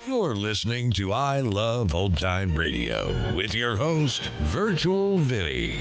You're listening to I Love Old Time Radio with your host, Virtual Vinny.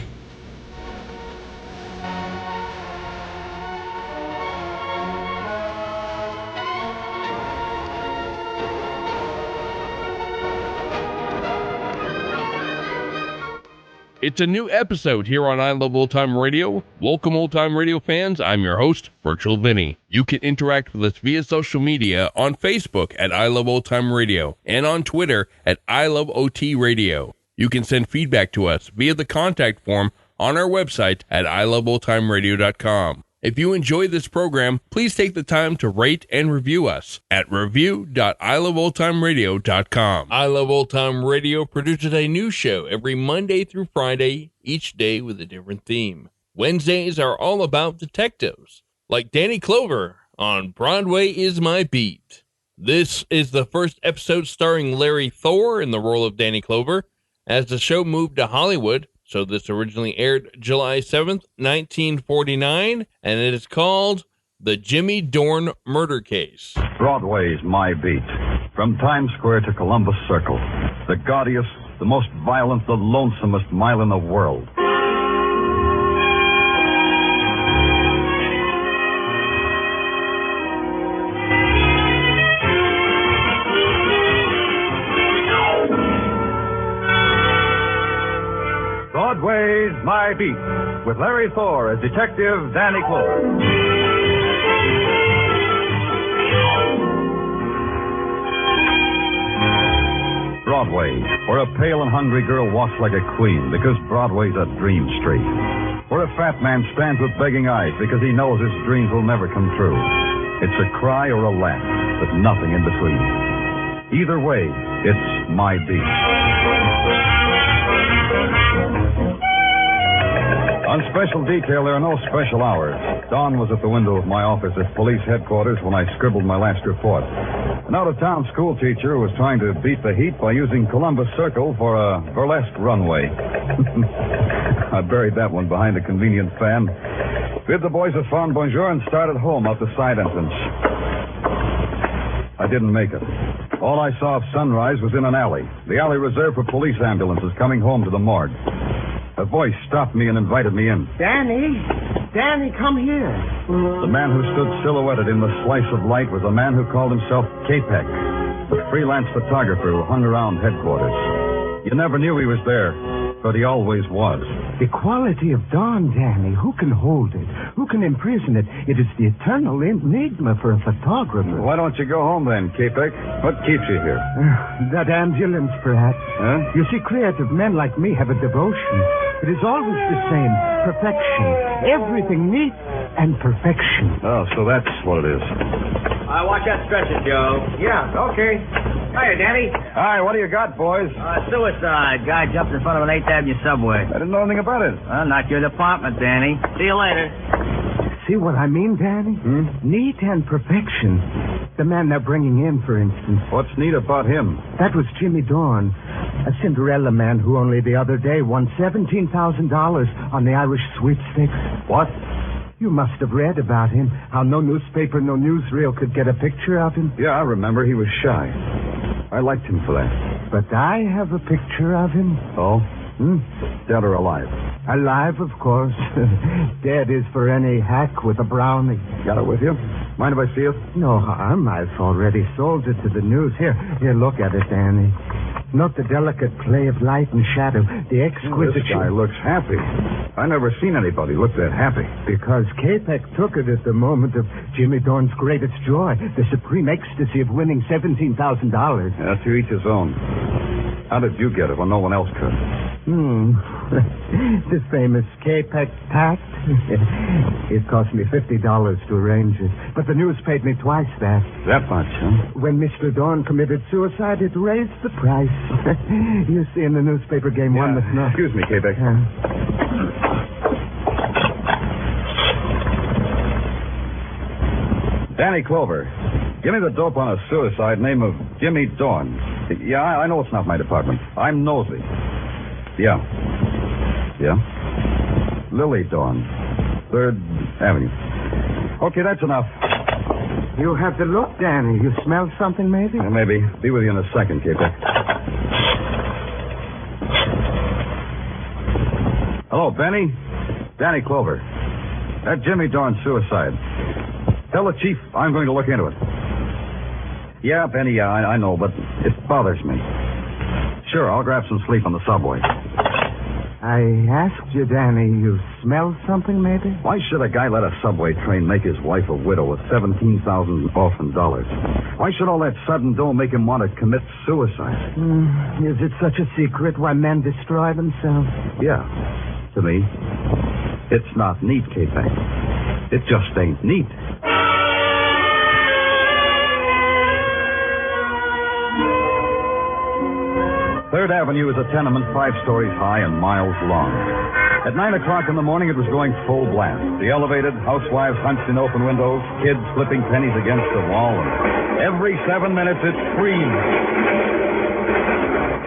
It's a new episode here on I Love Old Time Radio. Welcome, Old Time Radio fans. I'm your host, Virtual Vinny. You can interact with us via social media on Facebook at I Love Old Time Radio and on Twitter at I Love OT Radio. You can send feedback to us via the contact form on our website at iloveoldtimeradio.com. If you enjoy this program, please take the time to rate and review us at review.iloveoldtimeradio.com. I Love Old Time Radio produces a new show every Monday through Friday, each day with a different theme. Wednesdays are all about detectives, like Danny Clover on Broadway is My Beat. This is the first episode starring Larry Thor in the role of Danny Clover, as the show moved to Hollywood. So this originally aired July 7th, 1949, and it is called The Jimmy Dorn Murder Case. Broadway's My Beat. From Times Square to Columbus Circle. The gaudiest, the most violent, the lonesomest mile in the world. Broadway's My Beat, with Larry Thor as Detective Danny Clover. Broadway, where a pale and hungry girl walks like a queen because Broadway's a dream street. Where a fat man stands with begging eyes because he knows his dreams will never come true. It's a cry or a laugh, but nothing in between. Either way, it's My Beat. On special detail, there are no special hours. Don was at the window of my office at police headquarters when I scribbled my last report. An out-of-town school teacher was trying to beat the heat by using Columbus Circle for a burlesque runway. I buried that one behind a convenient fan, bid the boys a fond bonjour, and started home out the side entrance. I didn't make it. All I saw of sunrise was in an alley, the alley reserved for police ambulances coming home to the morgue. A voice stopped me and invited me in. Danny, come here. The man who stood silhouetted in the slice of light was a man who called himself K-Peck, the freelance photographer who hung around headquarters. You never knew he was there, but he always was. The quality of dawn, Danny. Who can hold it? Who can imprison it? It is the eternal enigma for a photographer. Why don't you go home then, K-Peck? What keeps you here? That ambulance, perhaps. Huh? You see, creative men like me have a devotion. It is always the same. Perfection. Everything neat and perfection. Oh, so that's what it is. Watch that stretcher, Joe. Yeah, okay. Hiya, Danny. Hi, what do you got, boys? Suicide. Guy jumped in front of an 8th Avenue subway. I didn't know anything about it. Not your department, Danny. See you later. See what I mean, Danny? Neat and perfection. The man they're bringing in, for instance. What's neat about him? That was Jimmy Dorn, a Cinderella man who only the other day won $17,000 on the Irish Sweepstakes. What? You must have read about him, how no newspaper, no newsreel could get a picture of him. Yeah, I remember. He was shy. I liked him for that. But I have a picture of him. Oh? Dead or alive? Alive, of course. Dead is for any hack with a brownie. Got it with you? Mind if I see it? No harm. I've already sold it to the news. Here, look at it, Danny. Note the delicate play of light and shadow, the exquisite... This guy looks happy. I never seen anybody look that happy. Because K-Peck took it at the moment of Jimmy Dorn's greatest joy, the supreme ecstasy of winning $17,000. Yeah, to each his own. How did you get it when no one else could? This famous K-Peck tact. It cost me $50 to arrange it. But the news paid me twice that. That much, huh? When Mr. Dorn committed suicide, it raised the price. You see, in the newspaper game, one must know. Excuse me, K-Peck. Danny Clover. Give me the dope on a suicide name of Jimmy Dorn. Yeah, I know it's not my department. I'm nosy. Yeah. Lily Dorn. 3rd Avenue. Okay, that's enough. You have the look, Danny. You smell something, maybe? Maybe. Be with you in a second, Keeper. Hello, Benny. Danny Clover. That Jimmy Dorn suicide. Tell the chief I'm going to look into it. Yeah, Benny, yeah, I know, but it bothers me. Sure, I'll grab some sleep on the subway. I asked you, Danny, you smell something, maybe? Why should a guy let a subway train make his wife a widow with $17,000 orphan dollars? Why should all that sudden dough make him want to commit suicide? Is it such a secret why men destroy themselves? Yeah, to me. It's not neat, K-Pack. It just ain't neat. Third Avenue is a tenement 5 stories high and miles long. At 9 o'clock in the morning, it was going full blast. The elevated, housewives hunched in open windows, kids slipping pennies against the wall, and every 7 minutes it screamed.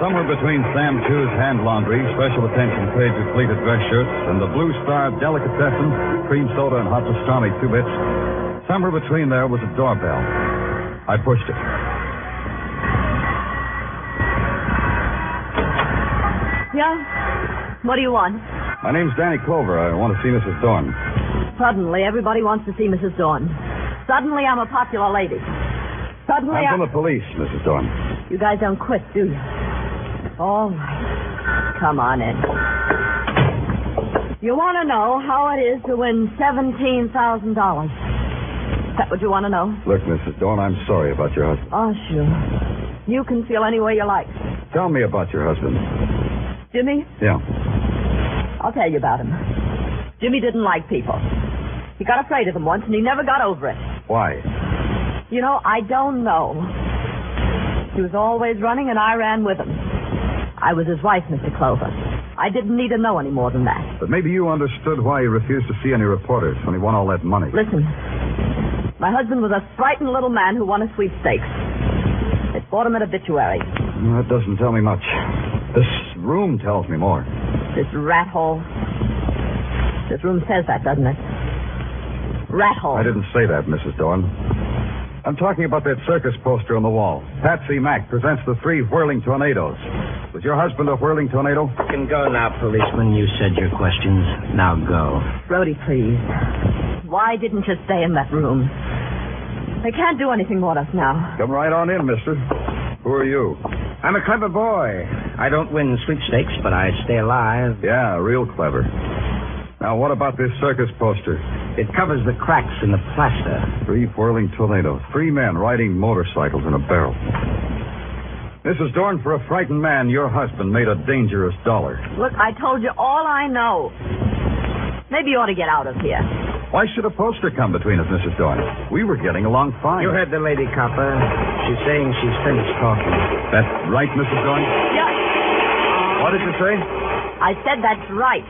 Somewhere between Sam Chu's hand laundry, special attention pages, pleated dress shirts, and the Blue Star delicatessen, cream soda and hot pastrami 2 bits, somewhere between there was a doorbell. I pushed it. Yeah? What do you want? My name's Danny Clover. I want to see Mrs. Dorn. Suddenly, everybody wants to see Mrs. Dorn. Suddenly, I'm a popular lady. Suddenly, I'm from the police, Mrs. Dorn. You guys don't quit, do you? All right. Come on in. You want to know how it is to win $17,000. Is that what you want to know? Look, Mrs. Dorn, I'm sorry about your husband. Oh, sure. You can feel any way you like. Tell me about your husband. Jimmy? Yeah. I'll tell you about him. Jimmy didn't like people. He got afraid of them once, and he never got over it. Why? You know, I don't know. He was always running, and I ran with him. I was his wife, Mr. Clover. I didn't need to know any more than that. But maybe you understood why he refused to see any reporters when he won all that money. Listen, my husband was a frightened little man who won a sweepstakes. They bought him an obituary. That doesn't tell me much. This room tells me more. This rat hole. This room says that, doesn't it? Rat hole. I didn't say that, Mrs. Dorn. I'm talking about that circus poster on the wall. Patsy Mack presents the 3 whirling tornadoes. Was your husband a whirling tornado? You can go now, policeman. You said your questions. Now go. Brody, please. Why didn't you stay in that room? They can't do anything more to us now. Come right on in, mister. Who are you? I'm a clever boy. I don't win sweepstakes, but I stay alive. Yeah, real clever. Now, what about this circus poster? It covers the cracks in the plaster. 3 whirling tornadoes. 3 men riding motorcycles in a barrel. Mrs. Dorn, for a frightened man, your husband made a dangerous dollar. Look, I told you all I know. Maybe you ought to get out of here. Why should a poster come between us, Mrs. Dorn? We were getting along fine. You heard the lady, copper. She's saying she's finished talking. That's right, Mrs. Dorn? Yeah. What did you say? I said that's right.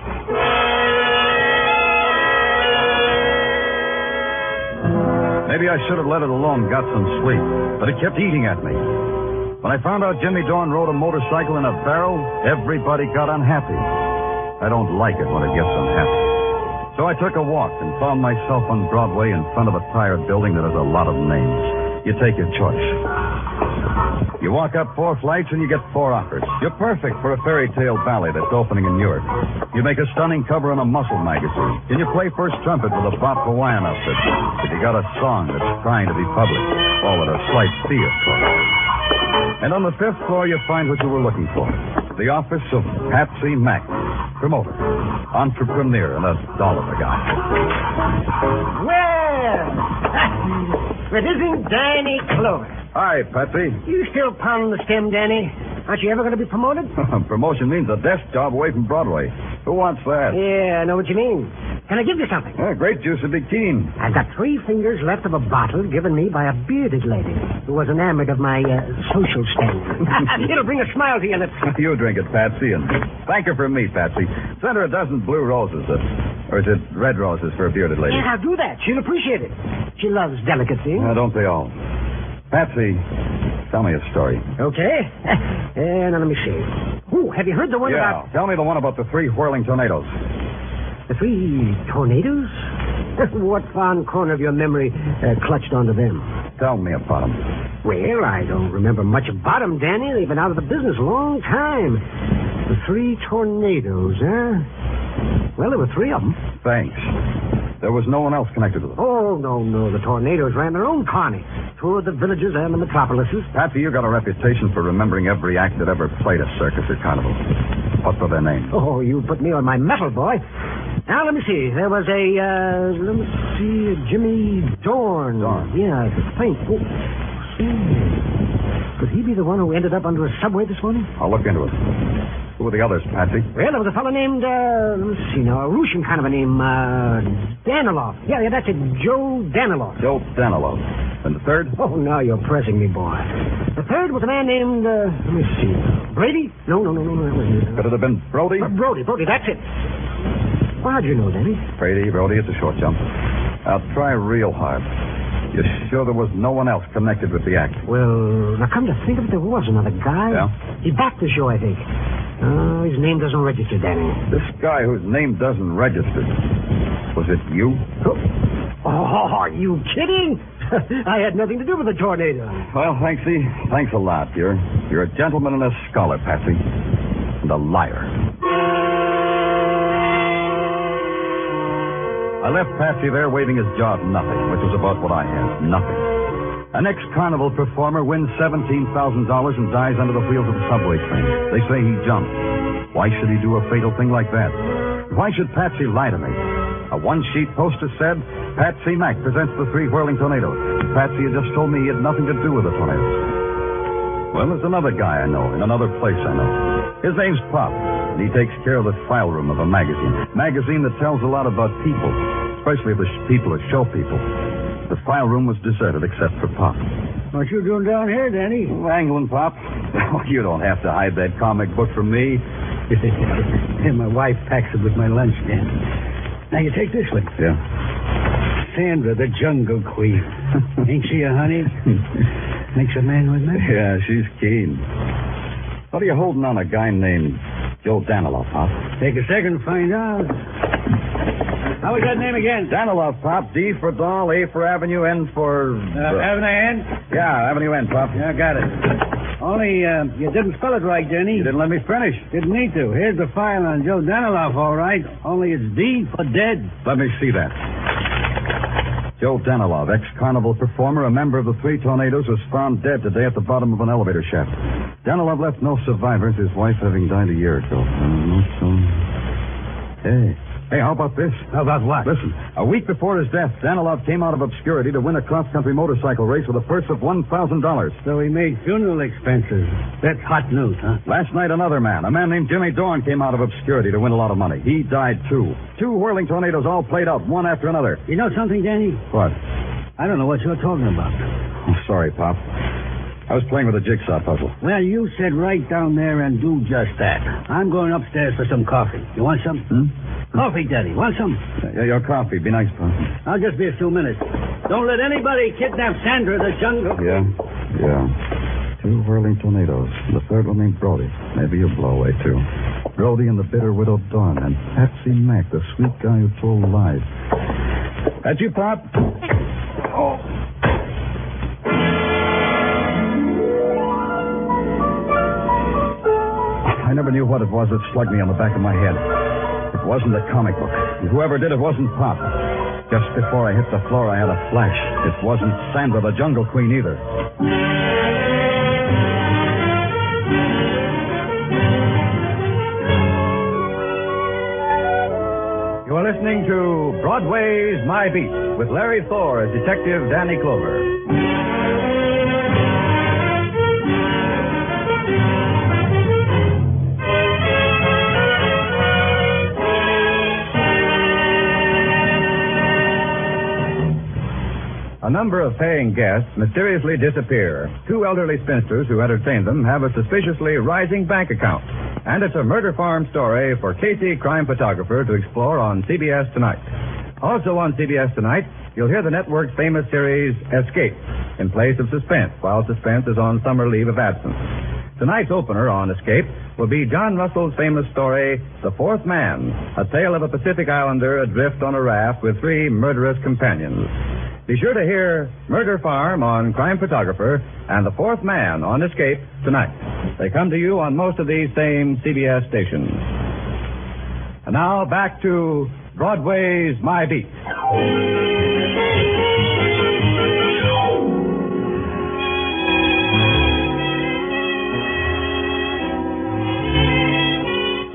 Maybe I should have let it alone, got some sleep. But it kept eating at me. When I found out Jimmy Dorn rode a motorcycle in a barrel, everybody got unhappy. I don't like it when it gets unhappy. So I took a walk and found myself on Broadway in front of a tired building that has a lot of names. You take your choice. You walk up 4 flights and you get 4 offers. You're perfect for a fairy tale ballet that's opening in Europe. You make a stunning cover in a muscle magazine. Can you play first trumpet with a Bop Hawaiian outfit? If you got a song that's trying to be published, all at a slight fee, of course. And on the 5th floor, you find what you were looking for. The office of Patsy Mack, promoter, entrepreneur, and a dollar guy. Well, it isn't Danny Clover. Hi, Patsy. You still pounding the stem, Danny? Aren't you ever going to be promoted? Promotion means a desk job away from Broadway. Who wants that? Yeah, I know what you mean. Can I give you something? Grape juice would be keen. I've got 3 fingers left of a bottle given me by a bearded lady who was enamored of my social standing. It'll bring a smile to your lips. You drink it, Patsy, and thank her for me, Patsy. Send her a dozen blue roses, or is it red roses for a bearded lady? Yeah, I'll do that. She'll appreciate it. She loves delicacy. Don't they all? Patsy, tell me a story. Okay. Now let me see. Oh, have you heard the one about... Tell me the one about the 3 whirling tornadoes. The 3 tornadoes? What fond corner of your memory clutched onto them? Tell me about them. Well, I don't remember much about them, Danny. They've been out of the business a long time. The 3 tornadoes, huh? Well, there were 3 of them. Thanks. There was no one else connected to them. Oh, no. The tornadoes ran their own carny. Toured the villages and the metropolises. Patsy, you got a reputation for remembering every act that ever played a circus or carnival. What were their names? Oh, you put me on my mettle, boy. Now, let me see. There was Jimmy Dorn. Dorn? Yeah, I think. Oh, could he be the one who ended up under a subway this morning? I'll look into it. Who were the others, Patsy? Well, there was a fellow named, let me see now, a Russian kind of a name, Danilov. Yeah, that's it, Joe Danilov. Joe Danilov. And the third? Oh, now you're pressing me, boy. The third was a man named, let me see, Brady? No, that wasn't it. Could it have been Brody? Brody, that's it. Well, how'd you know, Danny? Brady, it's a short jump. I'll try real hard. You're sure there was no one else connected with the act? Well, now come to think of it, there was another guy. Yeah? He backed the show, I think. His name doesn't register, Danny. This guy whose name doesn't register. Was it you? Oh, are you kidding? I had nothing to do with the tornado. Well, Hanksy, thanks a lot. You're a gentleman and a scholar, Patsy. And a liar. I left Patsy there waving his jaw at nothing, which was about what I had. Nothing. An ex-carnival performer wins $17,000 and dies under the wheels of a subway train. They say he jumped. Why should he do a fatal thing like that? Why should Patsy lie to me? A one-sheet poster said, Patsy Mack presents the 3 whirling tornadoes. Patsy had just told me he had nothing to do with the tornadoes. Well, there's another guy I know, in another place I know. His name's Pop, and he takes care of the file room of a magazine. Magazine that tells a lot about people, especially the people that show people. The file room was deserted except for Pop. What you doing down here, Danny? Wrangling, Pop. Oh, you don't have to hide that comic book from me. And my wife packs it with my lunch, Dan. Now you take this one. Yeah. Sandra, the Jungle Queen. Ain't she a honey? Makes a man with me. Yeah, she's keen. What are you holding on a guy named Joe Danilov, Pop? Take a second to find out. How was that name again? Danilov, Pop. D for doll, A for avenue, N for... Avenue N? Yeah, avenue N, Pop. Yeah, got it. Only, you didn't spell it right, Danny. You didn't let me finish. Didn't need to. Here's the file on Joe Danilov, all right. Only it's D for dead. Let me see that. Joe Danilov, ex-carnival performer, a member of the 3 tornadoes, was found dead today at the bottom of an elevator shaft. Danilov left no survivors, his wife having died a year ago. Hey, how about this? How about what? Listen, a week before his death, Danilov came out of obscurity to win a cross-country motorcycle race with a purse of $1,000. So he made funeral expenses. That's hot news, huh? Last night, another man, a man named Jimmy Dorn, came out of obscurity to win a lot of money. He died, too. 2 whirling tornadoes all played out, one after another. You know something, Danny? What? I don't know what you're talking about. Oh, sorry, Pop. I was playing with a jigsaw puzzle. Well, you sit right down there and do just that. I'm going upstairs for some coffee. You want some? Coffee, Daddy. Want some? Yeah, your coffee. Be nice, Pop. I'll just be a few minutes. Don't let anybody kidnap Sandra, the Jungle. Yeah. 2 whirling tornadoes. The third one named Brody. Maybe you'll blow away, too. Brody and the bitter widow Dawn. And Patsy Mack, the sweet guy who told lies. That you, Pop? Oh. I never knew what it was that slugged me on the back of my head. It wasn't a comic book. And whoever did it wasn't Pop. Just before I hit the floor, I had a flash. It wasn't Sandra, the Jungle Queen, either. You are listening to Broadway's My Beat with Larry Thor as Detective Danny Clover. A number of paying guests mysteriously disappear. 2 elderly spinsters who entertain them have a suspiciously rising bank account. And it's a murder farm story for Casey, crime photographer, to explore on CBS Tonight. Also on CBS Tonight, you'll hear the network's famous series, Escape, in place of Suspense, while Suspense is on summer leave of absence. Tonight's opener on Escape will be John Russell's famous story, The Fourth Man, a tale of a Pacific Islander adrift on a raft with 3 murderous companions. Be sure to hear Murder Farm on Crime Photographer and The Fourth Man on Escape tonight. They come to you on most of these same CBS stations. And now back to Broadway's My Beat.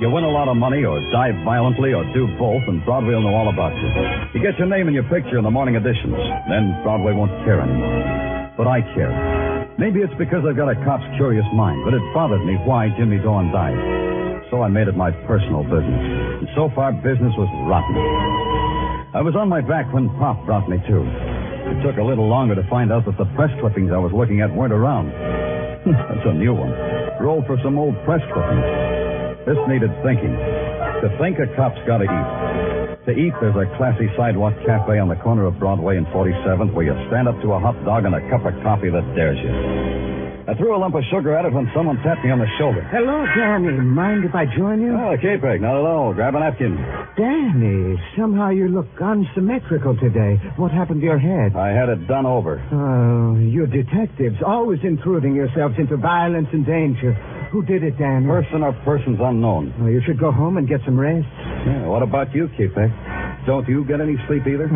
You win a lot of money or die violently or do both, and Broadway will know all about you. You get your name and your picture in the morning editions. Then Broadway won't care anymore. But I care. Maybe it's because I've got a cop's curious mind, but it bothered me why Jimmy Dorn died. So I made it my personal business. And so far, business was rotten. I was on my back when Pop brought me to. It took a little longer to find out that the press clippings I was looking at weren't around. That's a new one. Rolled for some old press clippings. This needed thinking. To think, a cop's got to eat. To eat, there's a classy sidewalk cafe on the corner of Broadway and 47th where you stand up to a hot dog and a cup of coffee that dares you. I threw a lump of sugar at it when someone tapped me on the shoulder. Hello, Danny. Mind if I join you? Oh, K-Peg, not at all. Grab a napkin. Danny, somehow you look unsymmetrical today. What happened to your head? I had it done over. Oh, you detectives, always intruding yourselves into violence and danger. Who did it, Danny? Person or persons unknown. Oh, you should go home and get some rest. Yeah, what about you, K-Peg? Don't you get any sleep either?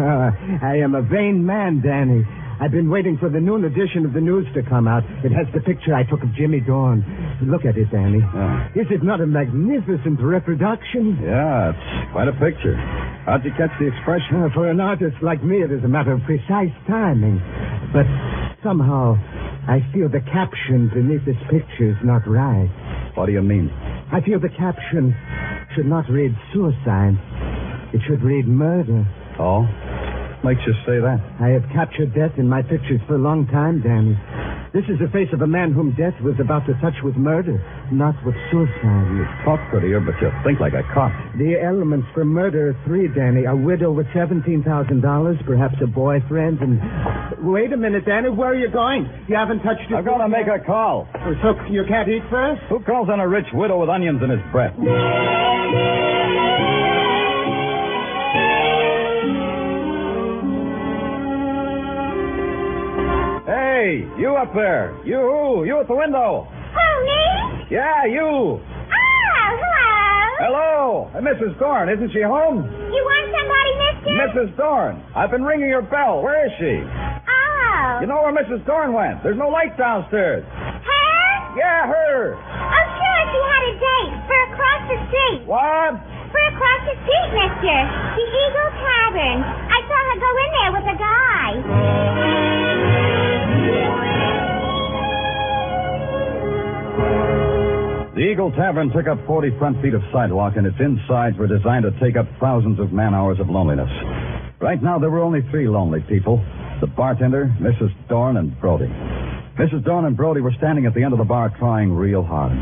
I am a vain man, Danny. I've been waiting for the noon edition of the news to come out. It has the picture I took of Jimmy Dorn. Look at it, Danny. Yeah. Is it not a magnificent reproduction? Yeah, it's quite a picture. How'd you catch the expression? For an artist like me, it is a matter of precise timing. But somehow, I feel the caption beneath this picture is not right. What do you mean? I feel the caption should not read suicide. It should read murder. Oh? Makes you say that? I have captured death in my pictures for a long time, Danny. This is the face of a man whom death was about to touch with murder, not with suicide. You talk prettier, but you think like a cop. The elements for murder are 3, Danny. A widow with $17,000, perhaps a boyfriend, and... Wait a minute, Danny. Where are you going? You haven't touched your... I've got to make a call. So you can't eat first? Who calls on a rich widow with onions in his breath? Hey, you up there. You at the window. Who, me? Yeah, you. Oh, hello. Hello. Mrs. Dorn, isn't she home? You want somebody, mister? Mrs. Dorn. I've been ringing your bell. Where is she? Oh. You know where Mrs. Dorn went? There's no light downstairs. Her? Yeah, her. Oh, sure, she had a date for across the street. What? For across the street, mister. The Eagle Tavern. I saw her go in there with a guy. The Eagle Tavern took up 40 front feet of sidewalk, and its insides were designed to take up thousands of man-hours of loneliness. Right now, there were only 3 lonely people. The bartender, Mrs. Dorn, and Brody. Mrs. Dorn and Brody were standing at the end of the bar trying real hard.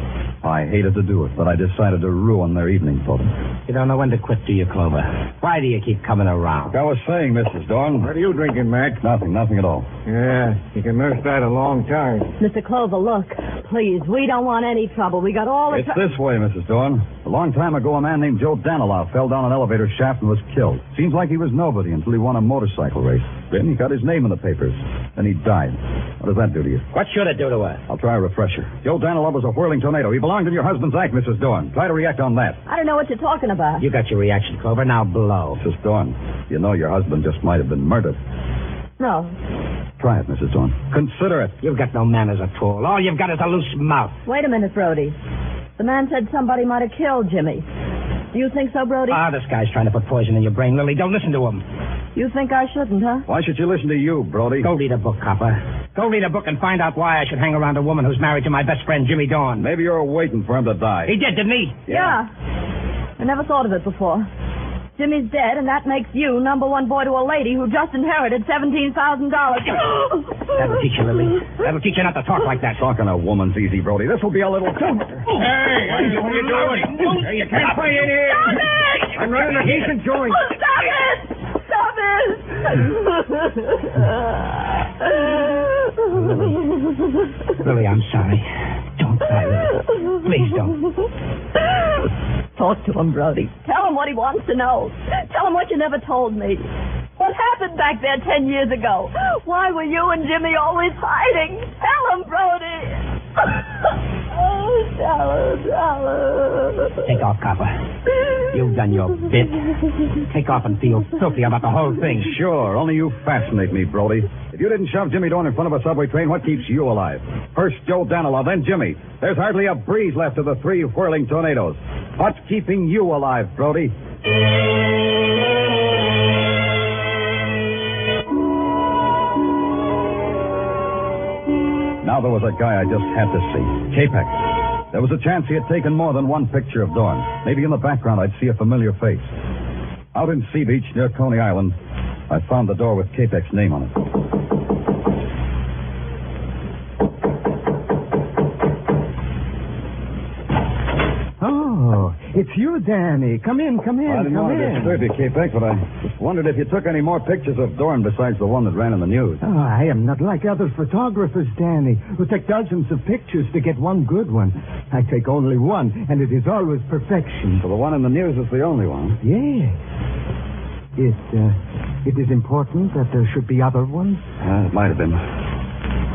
I hated to do it, but I decided to ruin their evening for them. You don't know when to quit, do you, Clover? Why do you keep coming around? Like I was saying, Mrs. Dorn. What are you drinking, Mac? Nothing at all. Yeah, you can nurse that a long time. Mr. Clover, look, please, we don't want any trouble. We got all the It's this way, Mrs. Dorn. A long time ago, a man named Joe Danilow fell down an elevator shaft and was killed. Seems like he was nobody until he won a motorcycle race. Then he got his name in the papers. Then he died. What does that do to you? What should it do to her? I'll try a refresher. Joe Danilow was a whirling tornado. He belonged in your husband's act, Mrs. Dorn. Try to react on that. I don't know what you're talking about. You got your reaction, Clover. Now blow. Mrs. Dorn, you know your husband just might have been murdered. No. Try it, Mrs. Dorn. Consider it. You've got no manners at all. All you've got is a loose mouth. Wait a minute, Brody. The man said somebody might have killed Jimmy. Do you think so, Brody? This guy's trying to put poison in your brain, Lily. Don't listen to him. You think I shouldn't, huh? Why should you listen to you, Brody? Go read a book, copper. Go read a book and find out why I should hang around a woman who's married to my best friend, Jimmy Dorn. Maybe you're waiting for him to die. He did, didn't he? Yeah. I never thought of it before. Jimmy's dead, and that makes you number 1 boy to a lady who just inherited $17,000. That'll teach you, Lily. That'll teach you not to talk like that. Talking a woman's easy, Brody. This will be a little... Hey, what are you doing? Hey, you can't fight in here. Stop it! I'm running a decent joint. Stop it! Stop it! Lily, I'm sorry. Don't Don't, Silas. Please don't. Talk to him, Brody. Tell him what he wants to know. Tell him what you never told me. What happened back there 10 years ago? Why were you and Jimmy always hiding? Tell him, Brody. Oh, tell him. Take off, copper. You've done your bit. Take off and feel filthy about the whole thing. Sure, only you fascinate me, Brody. If you didn't shove Jimmy Dorn in front of a subway train, what keeps you alive? First Joe Danilov, then Jimmy. There's hardly a breeze left of the three whirling tornadoes. What's keeping you alive, Brody? Now there was a guy I just had to see. Capex. There was a chance he had taken more than one picture of Dorn. Maybe in the background I'd see a familiar face. Out in Sea Beach near Coney Island, I found the door with Capex's name on it. Oh, it's you, Danny. Come in. I didn't want to disturb you, Capex, but I just wondered if you took any more pictures of Dorn besides the one that ran in the news. Oh, I am not like other photographers, Danny, who take dozens of pictures to get one good one. I take only one, and it is always perfection. So the one in the news is the only one. Yes. It is important that there should be other ones? It might have been.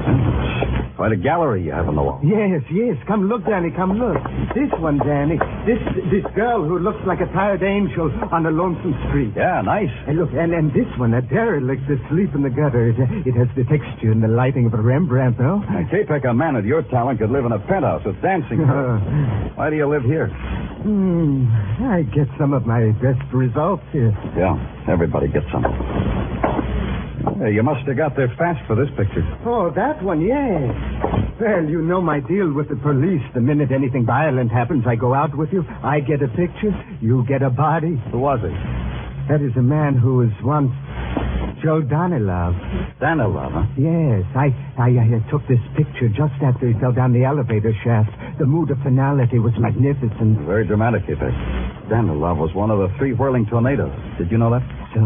It's quite a gallery you have on the wall. Yes. Come look, Danny, come look. This one, Danny. This girl who looks like a tired angel on a lonesome street. Yeah, nice. And look, and this one, a derelict asleep in the gutter. It has the texture and the lighting of a Rembrandt, no? Now, Capek, a man of your talent could live in a penthouse with dancing. Why do you live here? I get some of my best results here. Yeah, everybody gets some. Hey, you must have got there fast for this picture. Oh, that one, yes. Well, you know my deal with the police. The minute anything violent happens, I go out with you. I get a picture. You get a body. Who was it? That is a man who was once Joe Danilov. Danilov, huh? Yes. I took this picture just after he fell down the elevator shaft. The mood of finality was magnificent. Very dramatic, Capek. Danilov was one of the three whirling tornadoes. Did you know that? So?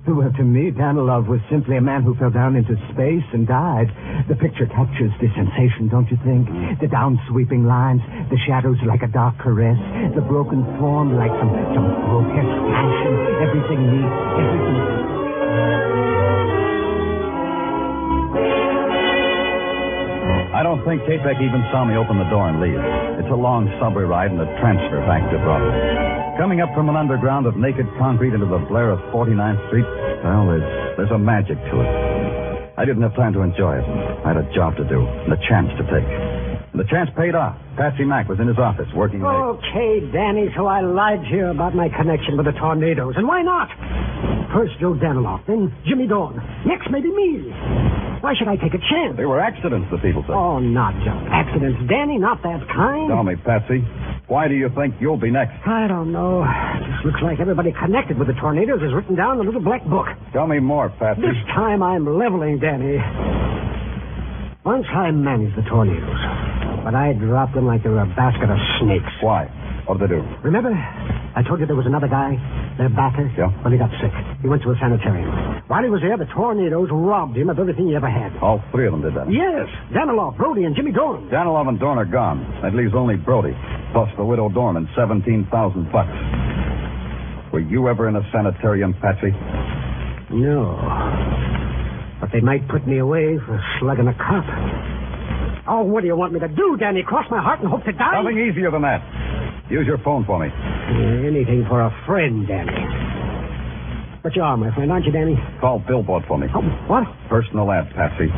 Well, to me, Danilov was simply a man who fell down into space and died. The picture captures the sensation, don't you think? The down-sweeping lines, the shadows like a dark caress, the broken form like some grotesque passion, everything neat, everything... I don't think Capek even saw me open the door and leave. It's a long subway ride and a transfer back to Broadway. Coming up from an underground of naked concrete into the blare of 49th Street, well, there's a magic to it. I didn't have time to enjoy it. I had a job to do and a chance to take. And the chance paid off. Patsy Mack was in his office working late. Okay, Danny, so I lied to you about my connection with the tornadoes. And why not? First Joe Danilov, then Jimmy Dorn. Next, maybe me. Why should I take a chance? They were accidents, the people say. Oh, not just accidents, Danny, not that kind. Tell me, Patsy, why do you think you'll be next? I don't know. Just looks like everybody connected with the tornadoes is written down in a little black book. Tell me more, Patsy. This time I'm leveling, Danny. Once I managed the tornadoes, but I dropped them like they were a basket of snakes. Why? What did they do? Remember, I told you there was another guy, their backer? Yeah. Well, he got sick. He went to a sanitarium. While he was there, the tornadoes robbed him of everything he ever had. All three of them did that? Yes. Danilov, Brody, and Jimmy Dorn. Danilov and Dorn are gone. That leaves only Brody, plus the widow Dorn and $17,000. Were you ever in a sanitarium, Patsy? No. But they might put me away for slugging a cop. Oh, what do you want me to do, Danny? Cross my heart and hope to die? Nothing easier than that. Use your phone for me. Anything for a friend, Danny. But you are my friend, aren't you, Danny? Call Billboard for me. Oh, what? Personal ad, Patsy.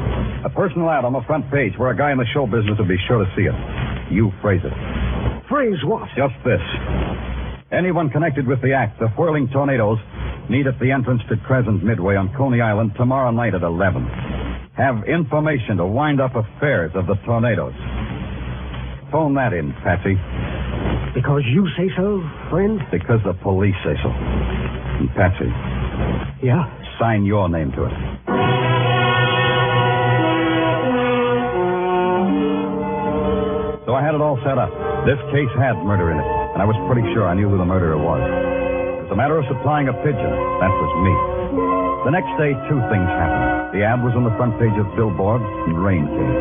A personal ad on the front page where a guy in the show business will be sure to see it. You phrase it. Phrase what? Just this. Anyone connected with the act, the whirling tornadoes, meet at the entrance to Crescent Midway on Coney Island tomorrow night at 11. Have information to wind up affairs of the tornadoes. Phone that in, Patsy. Because you say so, friend? Because the police say so. And Patsy. Yeah? Sign your name to it. So I had it all set up. This case had murder in it, and I was pretty sure I knew who the murderer was. It was a matter of supplying a pigeon. That was me. The next day, two things happened. The ad was on the front page of Billboard, and rain came.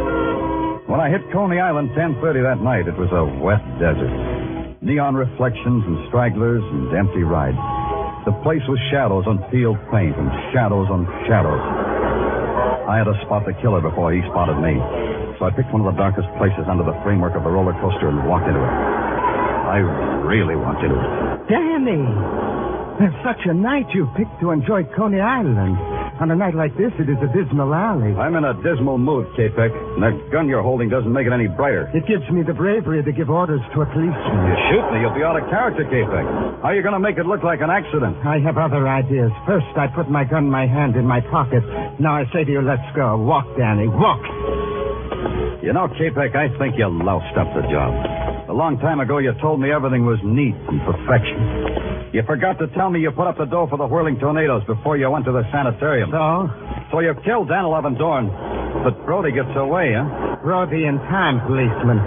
When I hit Coney Island 10:30 that night, it was a wet desert. Neon reflections and stragglers and empty rides. The place was shadows on peeled paint and shadows on shadows. I had to spot the killer before he spotted me. So I picked one of the darkest places under the framework of the roller coaster and walked into it. I really want you to. Danny! There's such a night you picked to enjoy Coney Island. On a night like this, it is a dismal alley. I'm in a dismal mood, K-Peck, and that gun you're holding doesn't make it any brighter. It gives me the bravery to give orders to a policeman. You shoot me, you'll be out of character, K-Peck. How are you going to make it look like an accident? I have other ideas. First, I put my gun in my hand in my pocket. Now I say to you, let's go. Walk, Danny, walk. You know, K-Peck, I think you loused up the job. A long time ago, you told me everything was neat and perfection. You forgot to tell me you put up the dough for the whirling tornadoes before you went to the sanitarium. So you killed Danilov and Dorn. But Brody gets away, huh? Brody in time, policeman.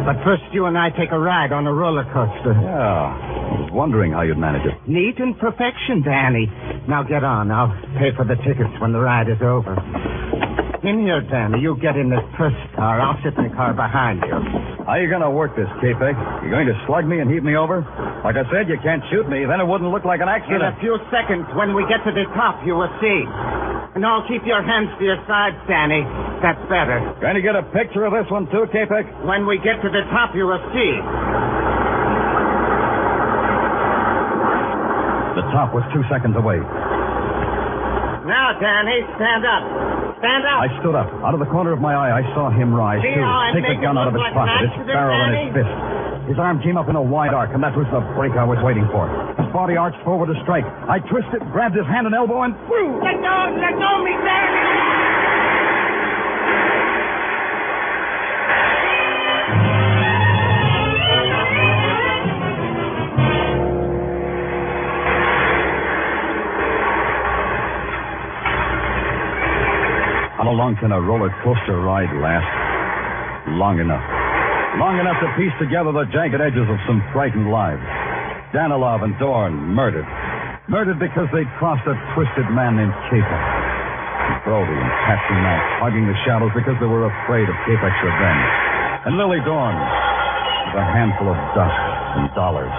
But first you and I take a ride on a roller coaster. Yeah. I was wondering how you'd manage it. Neat and perfection, Danny. Now get on. I'll pay for the tickets when the ride is over. In here, Danny. You get in this first car. I'll sit in the car behind you. How are you going to work this, K-Peck? You going to slug me and heave me over? Like I said, you can't shoot me. Then it wouldn't look like an accident. In a few seconds, when we get to the top, you will see. And I'll keep your hands to your sides, Danny. That's better. Going to get a picture of this one, too, K-Peck? When we get to the top, you will see. The top was 2 seconds away. Now, Danny, stand up. Stand up. I stood up. Out of the corner of my eye, I saw him rise, too. Take the gun out of his pocket, its barrel in his fist. His arm came up in a wide arc, and that was the break I was waiting for. His body arched forward to strike. I twisted, grabbed his hand and elbow, and... Let go of me, Danny! How long can a roller coaster ride last? Long enough. Long enough to piece together the jagged edges of some frightened lives. Danilov and Dorn murdered. Murdered because they'd crossed a twisted man named K-Peck. Brody and Patsy Mack hugging the shadows because they were afraid of K-Peck's revenge. And Lily Dorn with a handful of dust and dollars.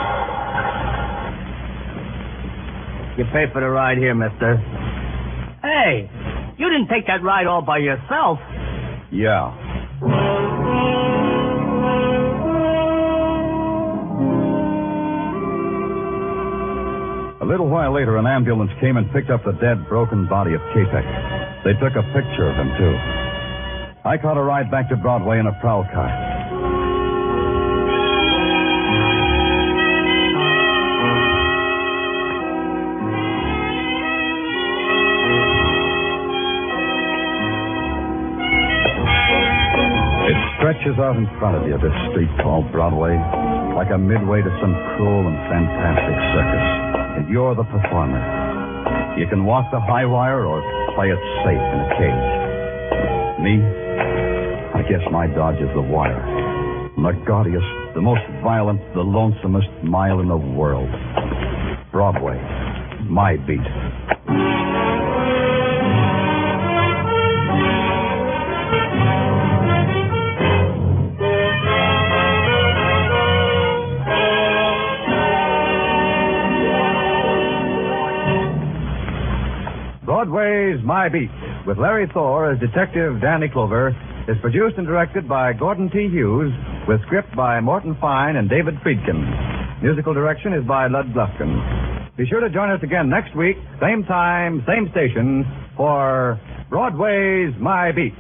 You pay for the ride here, mister. Hey, you didn't take that ride all by yourself. Yeah. A little while later, an ambulance came and picked up the dead, broken body of K-Peck. They took a picture of him, too. I caught a ride back to Broadway in a prowl car. It stretches out in front of you, this street called Broadway, like a midway to some cruel and fantastic circus. And you're the performer. You can walk the high wire or play it safe in a cage. Me? I guess my dodge is the wire. The gaudiest, the most violent, the lonesomest mile in the world. Broadway. My beat. Broadway's My Beat, with Larry Thor as Detective Danny Clover, is produced and directed by Gordon T. Hughes, with script by Morton Fine and David Friedkin. Musical direction is by Lud Bluffkin. Be sure to join us again next week, same time, same station, for Broadway's My Beat.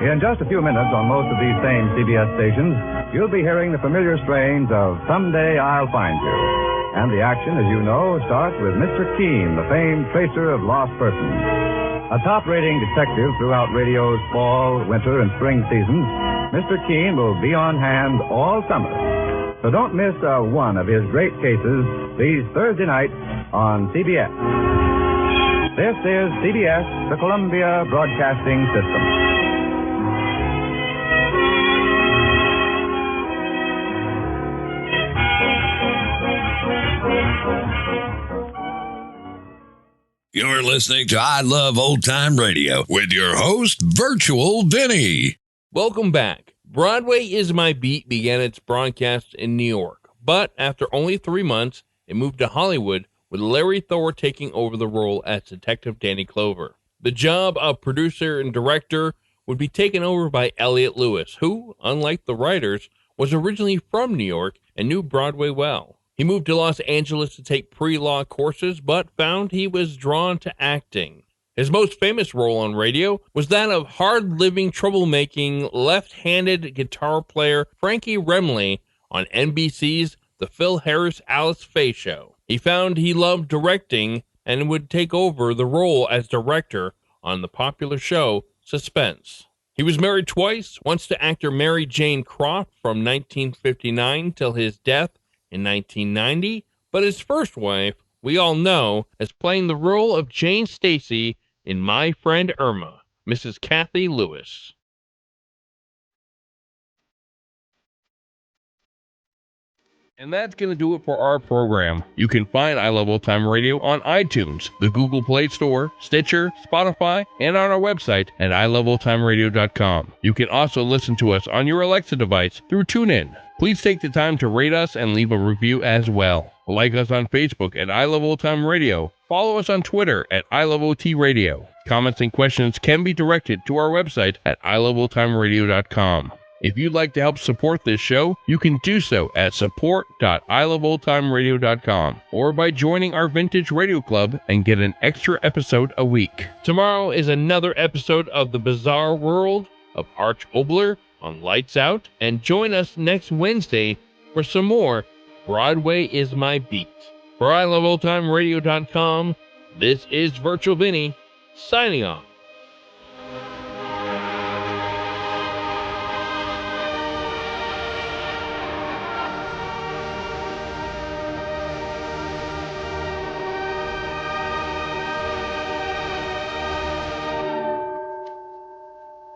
In just a few minutes on most of these same CBS stations, you'll be hearing the familiar strains of Someday I'll Find You. And the action, as you know, starts with Mr. Keene, the famed tracer of lost persons. A top-rating detective throughout radio's fall, winter, and spring seasons, Mr. Keene will be on hand all summer. So don't miss one of his great cases these Thursday nights on CBS. This is CBS, the Columbia Broadcasting System. You're listening to I Love Old Time Radio with your host, Virtual Vinny. Welcome back. Broadway is My Beat began its broadcast in New York, but after only 3 months, it moved to Hollywood with Larry Thor taking over the role as Detective Danny Clover. The job of producer and director would be taken over by Elliot Lewis, who, unlike the writers, was originally from New York and knew Broadway well. He moved to Los Angeles to take pre-law courses, but found he was drawn to acting. His most famous role on radio was that of hard-living, troublemaking, left-handed guitar player Frankie Remley on NBC's The Phil Harris Alice Faye Show. He found he loved directing and would take over the role as director on the popular show Suspense. He was married twice, once to actor Mary Jane Croft from 1959 till his death in 1990, but his first wife, we all know, as playing the role of Jane Stacy in My Friend Irma, Mrs. Kathy Lewis. And that's going to do it for our program. You can find I Love Old Time Radio on iTunes, the Google Play Store, Stitcher, Spotify, and on our website at iloveoldtimeradio.com. You can also listen to us on your Alexa device through TuneIn. Please take the time to rate us and leave a review as well. Like us on Facebook at I Love Old Time Radio. Follow us on Twitter at I Love OT Radio. Comments and questions can be directed to our website at iloveoldtimeradio.com. If you'd like to help support this show, you can do so at support.iloveoldtimeradio.com or by joining our Vintage Radio Club and get an extra episode a week. Tomorrow is another episode of The Bizarre World of Arch Obler on Lights Out, and join us next Wednesday for some more Broadway is My Beat. For iloveoldtimeradio.com, this is Virtual Vinny, signing off.